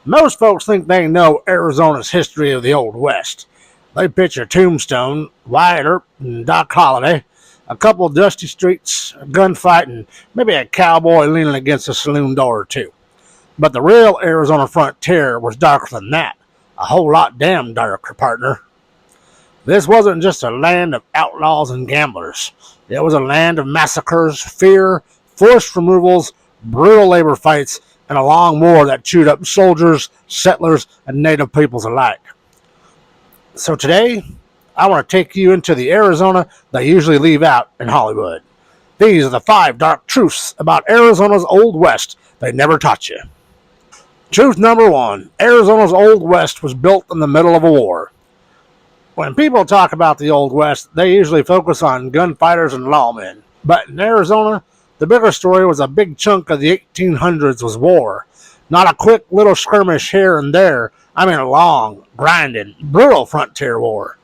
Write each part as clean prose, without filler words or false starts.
Most folks think they know Arizona's history of the Old West. They picture Tombstone, Wyatt Earp, and Doc Holliday, a couple of dusty streets, a gunfight, and maybe a cowboy leaning against a saloon door or two. But the real Arizona frontier was darker than that. A whole lot damn darker, partner. This wasn't just a land of outlaws and gamblers. It was a land of massacres, fear, forced removals, brutal labor fights, and a long war that chewed up soldiers, settlers, and native peoples alike. So today, I want to take you into the Arizona they usually leave out in Hollywood. These are the 5 dark truths about Arizona's Old West they never taught you. Truth number 1, Arizona's Old West was built in the middle of a war. When people talk about the Old West, they usually focus on gunfighters and lawmen. But in Arizona, the bigger story was a big chunk of the 1800s was war. Not a quick little skirmish here and there. I mean a long, grinding, brutal frontier war.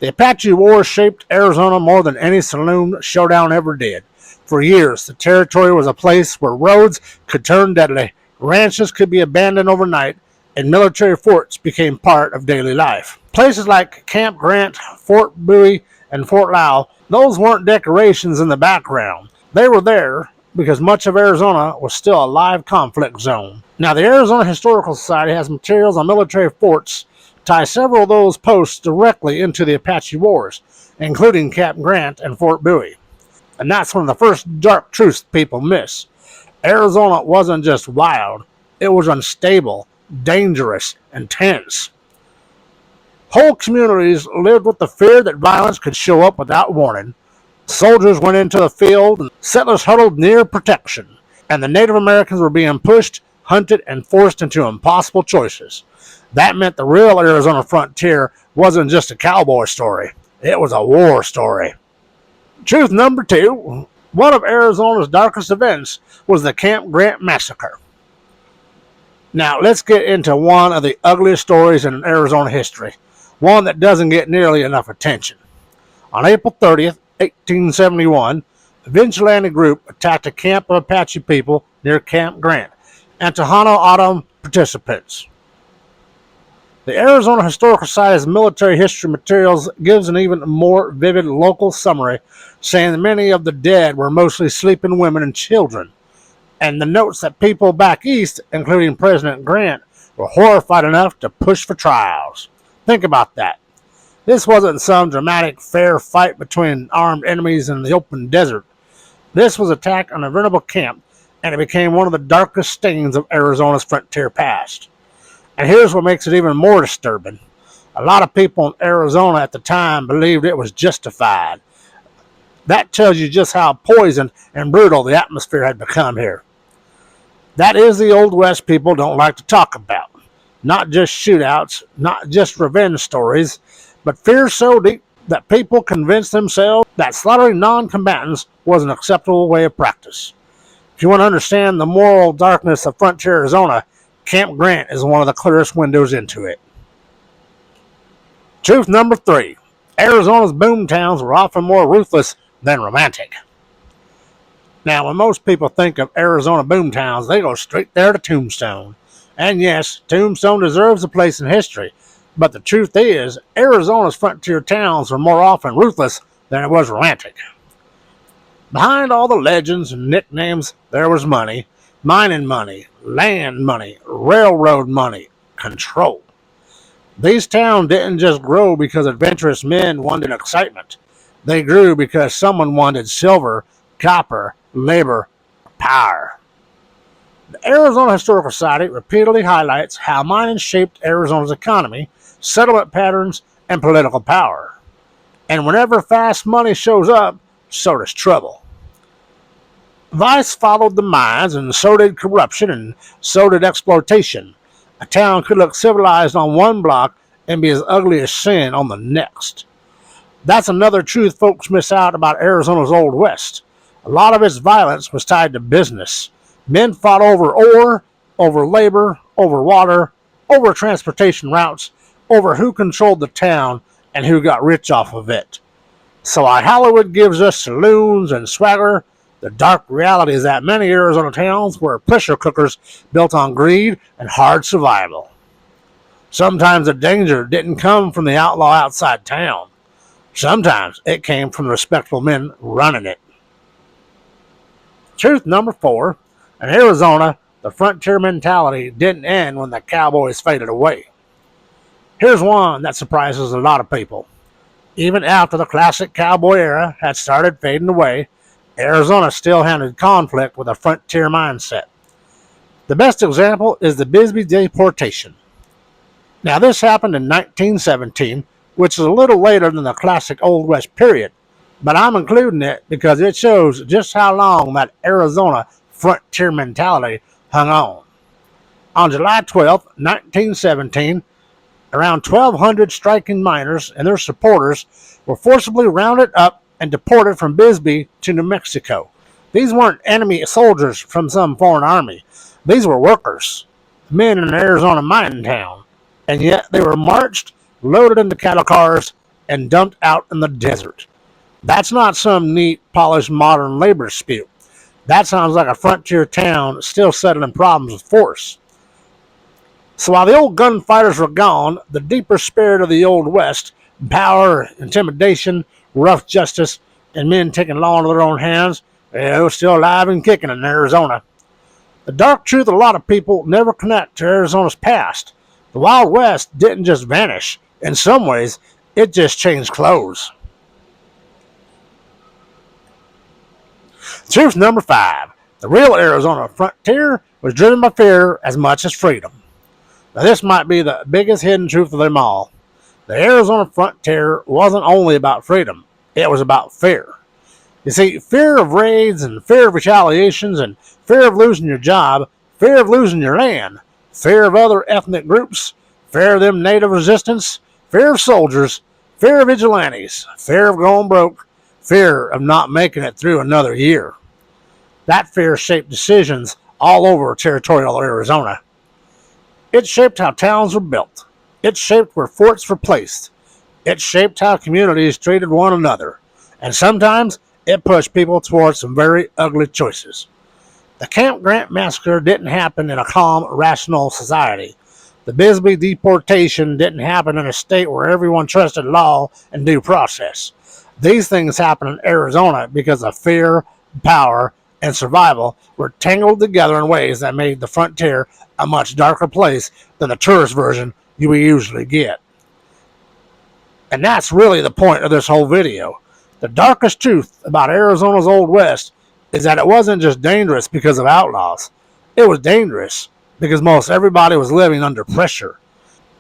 The Apache Wars shaped Arizona more than any saloon showdown ever did. For years, the territory was a place where roads could turn deadly, ranches could be abandoned overnight, and military forts became part of daily life. Places like Camp Grant, Fort Bowie, and Fort Lau, those weren't decorations in the background. They were there because much of Arizona was still a live conflict zone. Now, the Arizona Historical Society has materials on military forts tie several of those posts directly into the Apache Wars, including Camp Grant and Fort Bowie. And that's one of the first dark truths people miss. Arizona wasn't just wild, it was unstable, dangerous, and tense. Whole communities lived with the fear that violence could show up without warning. Soldiers went into the field, and settlers huddled near protection, and the Native Americans were being pushed, hunted, and forced into impossible choices. That meant the real Arizona frontier wasn't just a cowboy story. It was a war story. Truth number 2, one of Arizona's darkest events was the Camp Grant Massacre. Now, let's get into one of the ugliest stories in Arizona history, one that doesn't get nearly enough attention. On April 30th, 1871, a vigilante group attacked a camp of Apache people near Camp Grant and Tohono O'odham participants. The Arizona Historical Society's military history materials gives an even more vivid local summary, saying that many of the dead were mostly sleeping women and children, and the notes that people back east, including President Grant, were horrified enough to push for trials. Think about that. This wasn't some dramatic fair fight between armed enemies in the open desert. This was attack on a venerable camp, and it became one of the darkest stains of Arizona's frontier past. And here's what makes it even more disturbing. A lot of people in Arizona at the time believed it was justified. That tells you just how poisoned and brutal the atmosphere had become here. That is the Old West people don't like to talk about. Not just shootouts, not just revenge stories, but fear so deep that people convinced themselves that slaughtering non-combatants was an acceptable way of practice. If you want to understand the moral darkness of frontier Arizona, Camp Grant is one of the clearest windows into it. Truth number 3. Arizona's boomtowns were often more ruthless than romantic. Now, when most people think of Arizona boomtowns, they go straight there to Tombstone. And yes, Tombstone deserves a place in history, but the truth is, Arizona's frontier towns were more often ruthless than it was romantic. Behind all the legends and nicknames, there was money, mining money, land money, railroad money, control. These towns didn't just grow because adventurous men wanted excitement. They grew because someone wanted silver, copper, labor, power. The Arizona Historical Society repeatedly highlights how mining shaped Arizona's economy, settlement patterns, and political power. And whenever fast money shows up, so does trouble. Vice followed the mines, and so did corruption, and so did exploitation. A town could look civilized on one block and be as ugly as sin on the next. That's another truth folks miss out about Arizona's Old West. A lot of its violence was tied to business. Men fought over ore, over labor, over water, over transportation routes, over who controlled the town and who got rich off of it. So while Hollywood gives us saloons and swagger, The dark reality is that many Arizona towns were pressure cookers built on greed and hard survival. Sometimes the danger didn't come from the outlaw outside town. Sometimes it came from the respectable men running it. Truth number 4. In Arizona, the frontier mentality didn't end when the cowboys faded away. Here's one that surprises a lot of people. Even after the classic cowboy era had started fading away, Arizona still handled conflict with a frontier mindset. The best example is the Bisbee Deportation. Now, this happened in 1917, which is a little later than the classic Old West period, but I'm including it because it shows just how long that Arizona frontier mentality hung on. On July 12, 1917, around 1,200 striking miners and their supporters were forcibly rounded up and deported from Bisbee to New Mexico. These weren't enemy soldiers from some foreign army. These were workers, men in an Arizona mining town, and yet they were marched, loaded into cattle cars, and dumped out in the desert. That's not some neat, polished, modern labor dispute. That sounds like a frontier town still settling problems with force. So while the old gunfighters were gone, the deeper spirit of the Old West, power, intimidation, rough justice, and men taking law into their own hands, it was still alive and kicking in Arizona. The dark truth a lot of people never connect to Arizona's past. The Wild West didn't just vanish. In some ways, it just changed clothes. Truth number 5. The real Arizona frontier was driven by fear as much as freedom. Now, this might be the biggest hidden truth of them all. The Arizona frontier wasn't only about freedom. It was about fear. You see, fear of raids and fear of retaliations and fear of losing your job, fear of losing your land, fear of other ethnic groups, fear of them native resistance, fear of soldiers, fear of vigilantes, fear of going broke, fear of not making it through another year. That fear shaped decisions all over territorial Arizona. It shaped how towns were built. It shaped where forts were placed. It shaped how communities treated one another. And sometimes it pushed people towards some very ugly choices. The Camp Grant Massacre didn't happen in a calm, rational society. The Bisbee Deportation didn't happen in a state where everyone trusted law and due process. These things happened in Arizona because of fear, power, and survival were tangled together in ways that made the frontier a much darker place than the tourist version you usually get. And that's really the point of this whole video. The darkest truth about Arizona's Old West is that it wasn't just dangerous because of outlaws. It was dangerous because most everybody was living under pressure.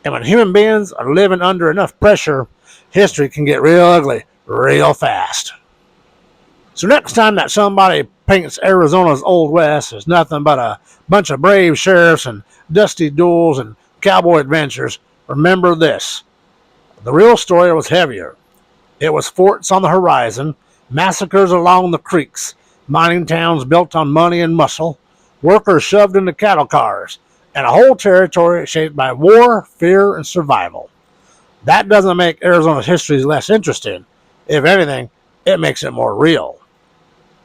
And when human beings are living under enough pressure, history can get real ugly real fast. So next time that somebody paints Arizona's Old West as nothing but a bunch of brave sheriffs and dusty duels and cowboy adventures, remember this. The real story was heavier. It was forts on the horizon, massacres along the creeks, mining towns built on money and muscle, workers shoved into cattle cars, and a whole territory shaped by war, fear, and survival. That doesn't make Arizona's history less interesting. If anything, it makes it more real.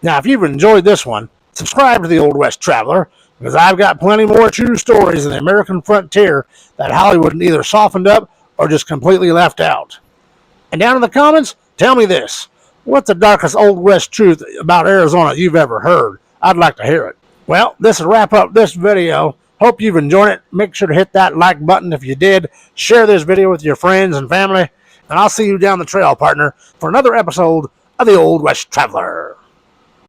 Now, if you've enjoyed this one, subscribe to the Old West Traveler, because I've got plenty more true stories of the American frontier that Hollywood either softened up or just completely left out. And down in the comments, tell me this. What's the darkest Old West truth about Arizona you've ever heard? I'd like to hear it. Well, this will wrap up this video. Hope you've enjoyed it. Make sure to hit that like button if you did. Share this video with your friends and family. And I'll see you down the trail, partner, for another episode of the Old West Traveler.